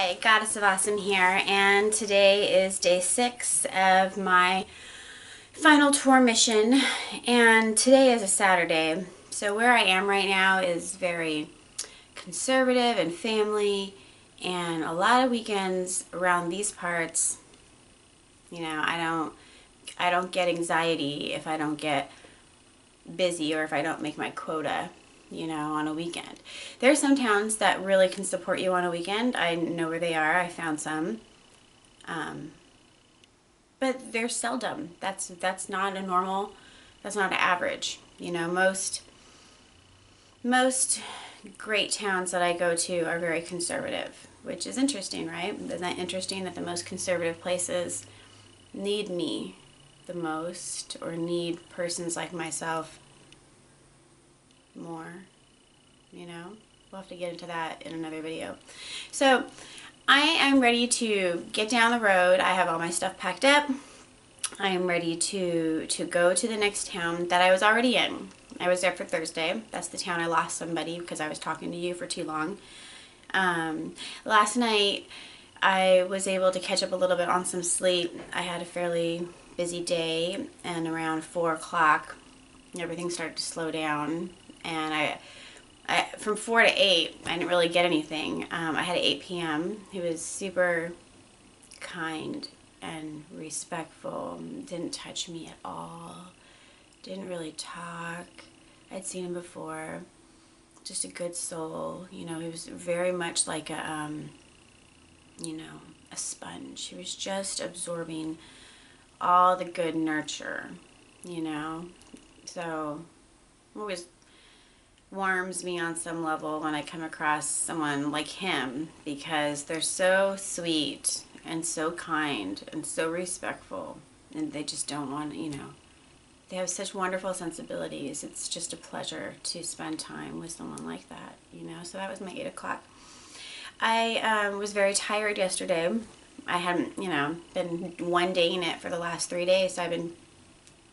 Hi, Goddess of Awesome here, and today is day 6 of my final tour mission, and today is a Saturday. So where I am right now is very conservative and family, and a lot of weekends around these parts, you know, I don't get anxiety if I don't get busy or if I don't make my quota, you know, on a weekend. There are some towns that really can support you on a weekend. I know where they are. I found some. But they're seldom. That's not a normal, that's not an average. You know, most great towns that I go to are very conservative, which is interesting, right? Isn't that interesting that the most conservative places need me the most, or need persons like myself more, you know? We'll have to get into that in another video. So I am ready to get down the road. I have all my stuff packed up. I am ready to go to the next town that I was already in. I was there for Thursday. That's the town I lost somebody because I was talking to you for too long. Last night I was able to catch up a little bit on some sleep. I had a fairly busy day, and around 4 o'clock everything started to slow down, and I from 4 to 8 I didn't really get anything. I had an 8 p.m. He was super kind and respectful, didn't touch me at all, didn't really talk. I'd seen him before. Just a good soul, you know. He was very much like a you know, a sponge. He was just absorbing all the good nurture, you know. So it always warms me on some level when I come across someone like him, because they're so sweet and so kind and so respectful, and they just don't want to, you know, they have such wonderful sensibilities. It's just a pleasure to spend time with someone like that, you know. So that was my 8 o'clock. I was very tired yesterday. I hadn't, you know, been one-daying it for the last 3 days, so I've been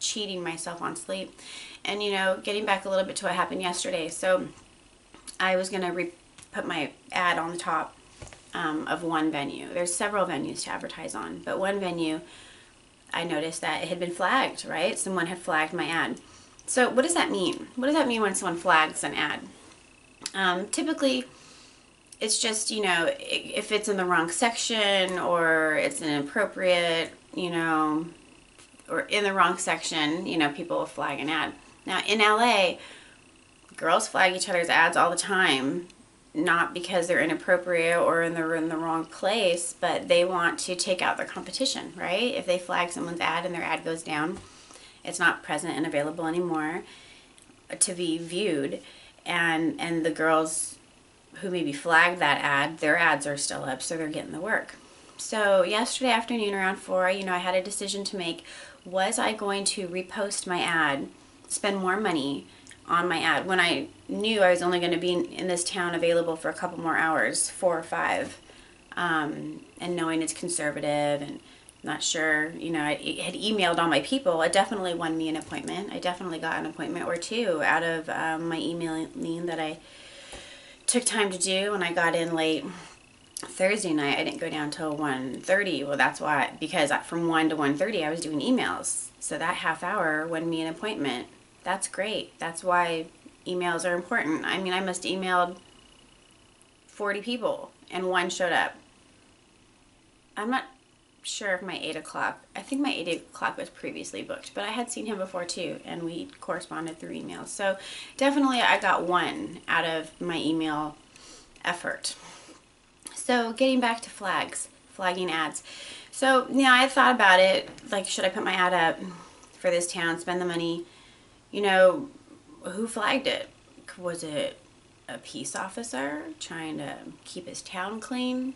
cheating myself on sleep. And, you know, getting back a little bit to what happened yesterday. So I was going to put my ad on the top of one venue. There's several venues to advertise on, but one venue, I noticed that it had been flagged, right? Someone had flagged my ad. So what does that mean? What does that mean when someone flags an ad? Typically, it's just, you know, if it's in the wrong section, or it's inappropriate, you know, or in the wrong section, you know, people will flag an ad. Now, in LA, girls flag each other's ads all the time, not because they're inappropriate or they're in the wrong place, but they want to take out their competition, right? If they flag someone's ad and their ad goes down, it's not present and available anymore to be viewed, and the girls who maybe flagged that ad, their ads are still up, so they're getting the work. So yesterday afternoon around 4, you know, I had a decision to make. Was I going to repost my ad, spend more money on my ad, when I knew I was only going to be in this town available for a couple more hours, 4 or 5, and knowing it's conservative and not sure, you know, I had emailed all my people. It definitely won me an appointment. I definitely got an appointment or two out of my emailing that I took time to do, and I got in late Thursday night. I didn't go down till 1:30. Well, that's why, because from 1 to 1:30 I was doing emails. So that half hour won me an appointment. That's great. That's why emails are important. I mean, I must have emailed 40 people and 1 showed up. I'm not sure if my 8 o'clock, I think my 8 o'clock was previously booked, but I had seen him before too, and we corresponded through emails. So definitely I got 1 out of my email effort. So getting back to flagging ads. So, you know, I thought about it, like, should I put my ad up for this town, spend the money? You know, who flagged it? Was it a peace officer trying to keep his town clean?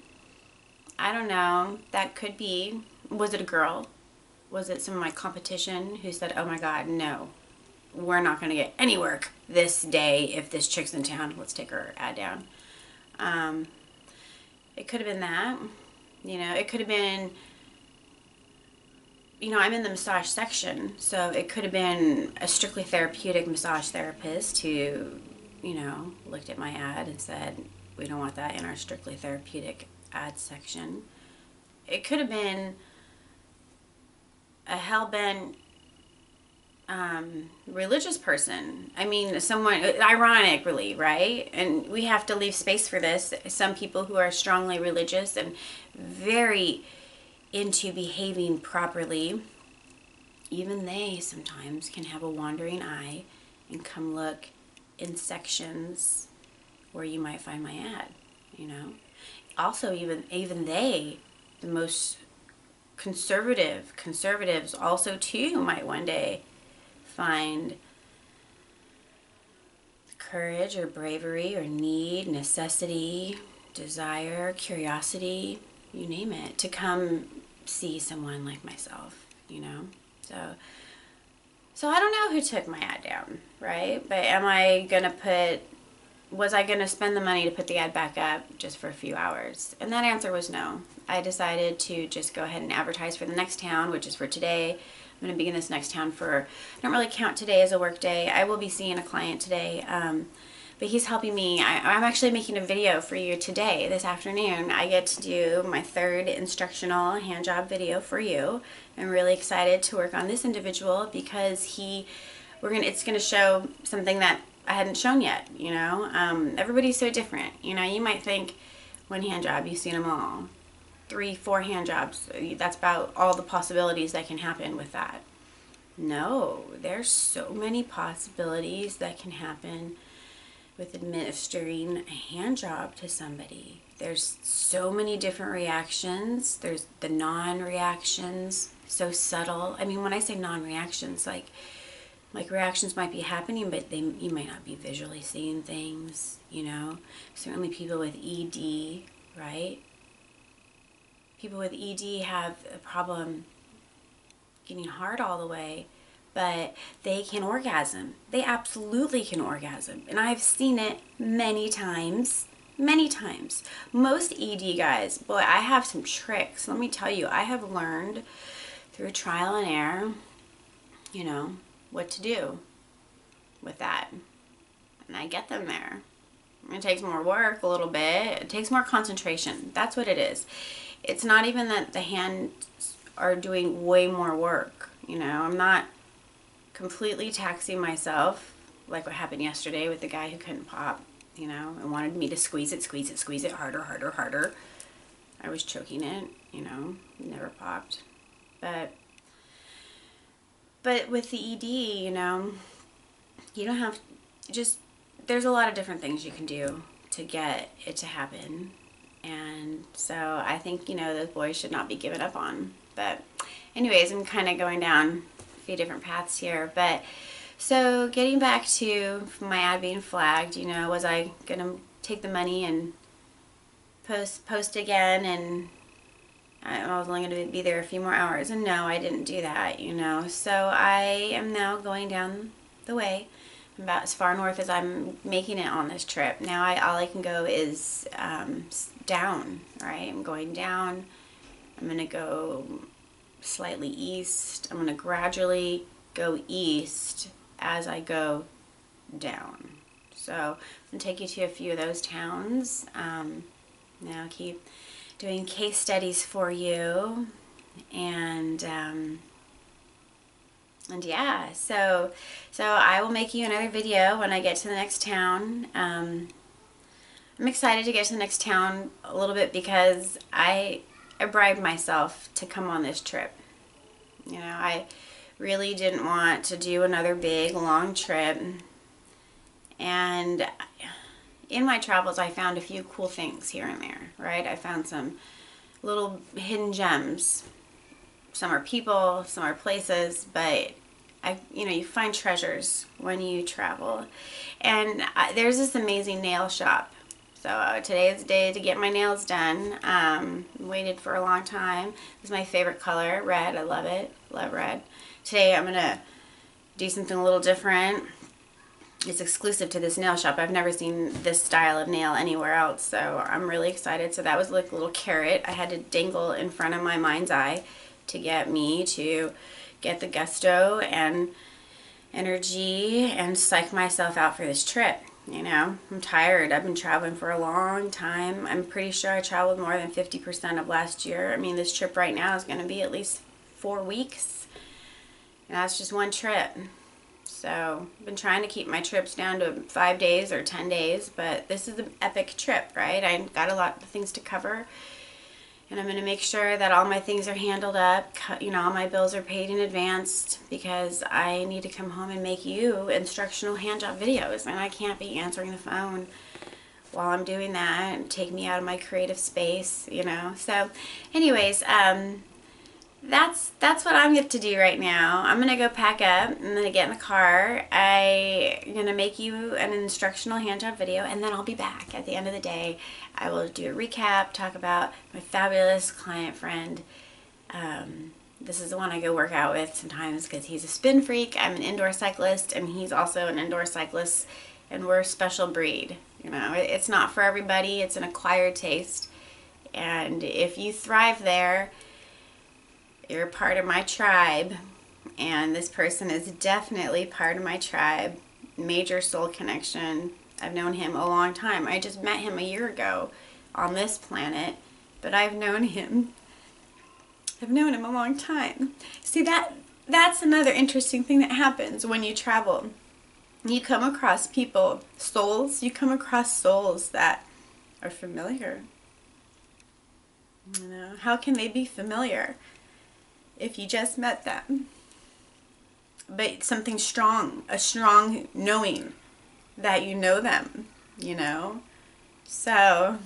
I don't know. That could be. Was it a girl? Was it some of my competition who said, oh my God, no, we're not going to get any work this day if this chick's in town. Let's take her ad down. It could have been that. You know, it could have been, you know, I'm in the massage section, so it could have been a strictly therapeutic massage therapist who, you know, looked at my ad and said, we don't want that in our strictly therapeutic ad section. It could have been a hell-bent religious person. I mean, someone, ironically, right? And we have to leave space for this. Some people who are strongly religious and very into behaving properly, even they sometimes can have a wandering eye and come look in sections where you might find my ad, you know. Also, even they, the most conservatives also too might one day find courage or bravery or need, necessity, desire, curiosity, you name it, to come see someone like myself, you know. So I don't know who took my ad down, right? But was I gonna spend the money to put the ad back up just for a few hours? And that answer was no. I decided to just go ahead and advertise for the next town, which is for today. I'm gonna begin this next town I don't really count today as a work day. I will be seeing a client today, but he's helping me. I'm actually making a video for you today, this afternoon. I get to do my 3rd instructional hand job video for you. I'm really excited to work on this individual because it's gonna show something that I hadn't shown yet, you know. Everybody's so different, you know. You might think one hand job, you've seen them all. 3, 4 hand jobs, that's about all the possibilities that can happen with that. No, there's so many possibilities that can happen with administering a hand job to somebody. There's so many different reactions. There's the non-reactions, so subtle. I mean, when I say non-reactions, like reactions might be happening, but you might not be visually seeing things, you know. Certainly people with ED, right? People with ED have a problem getting hard all the way, but they can orgasm. They absolutely can orgasm. And I've seen it many times. Most ED guys, boy, I have some tricks. Let me tell you, I have learned through trial and error, you know, what to do with that. And I get them there. It takes more work a little bit. It takes more concentration. That's what it is. It's not even that the hands are doing way more work. You know, I'm not completely taxing myself like what happened yesterday with the guy who couldn't pop, you know, and wanted me to squeeze it harder. I was choking it, you know, never popped. But with the ED, you know, you don't have there's a lot of different things you can do to get it to happen. And so I think, you know, those boys should not be given up on. But anyways, I'm kind of going down a few different paths here. But so getting back to my ad being flagged, you know, was I going to take the money and post again, and I was only going to be there a few more hours? And no, I didn't do that, you know. So I am now going down the way, about as far north as I'm making it on this trip. Now all I can go is down, right? I'm going down. I'm going to go slightly east. I'm going to gradually go east as I go down. So I'm going to take you to a few of those towns. Now keep doing case studies for you. And yeah, so I will make you another video when I get to the next town. I'm excited to get to the next town a little bit because I bribed myself to come on this trip. You know, I really didn't want to do another big, long trip. And in my travels, I found a few cool things here and there, right? I found some little hidden gems. Some are people, some are places, but you find treasures when you travel. And there's this amazing nail shop. So today is the day to get my nails done. Waited for a long time. This is my favorite color, red. I love it. Love red. Today I'm gonna do something a little different. It's exclusive to this nail shop. I've never seen this style of nail anywhere else, so I'm really excited. So that was like a little carrot I had to dangle in front of my mind's eye to get me to get the gusto and energy and psych myself out for this trip. You know, I'm tired. I've been traveling for a long time. I'm pretty sure I traveled more than 50% of last year. I mean, this trip right now is going to be at least 4 weeks. And that's just one trip. So I've been trying to keep my trips down to 5 days or 10 days, but this is an epic trip, right? I got a lot of things to cover, and I'm going to make sure that all my things are handled up. You know, all my bills are paid in advance because I need to come home and make you instructional hand job videos, and I can't be answering the phone while I'm doing that and take me out of my creative space, you know. So anyways, that's what I'm going to do right now. I'm going to go pack up. I'm going to get in the car. I'm going to make you an instructional hand job video, and then I'll be back at the end of the day. I will do a recap, talk about my fabulous client friend. This is the one I go work out with sometimes because he's a spin freak. I'm an indoor cyclist, and he's also an indoor cyclist, and we're a special breed. You know, it's not for everybody. It's an acquired taste, and if you thrive there, you're part of my tribe, and this person is definitely part of my tribe. Major soul connection. I've known him a long time. I just met him a year ago on this planet, but I've known him a long time. See, that's another interesting thing that happens when you travel. You come across people, souls, you come across souls that are familiar. You know, how can they be familiar if you just met them? But something strong, a strong knowing that you know them, you know? So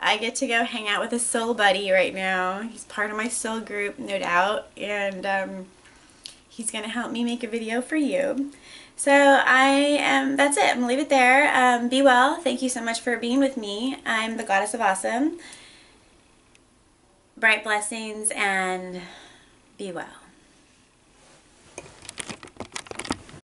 I get to go hang out with a soul buddy right now. He's part of my soul group, no doubt, and he's going to help me make a video for you. So that's it. I'm going to leave it there. Be well. Thank you so much for being with me. I'm the Goddess of Awesome. Bright blessings, and be well.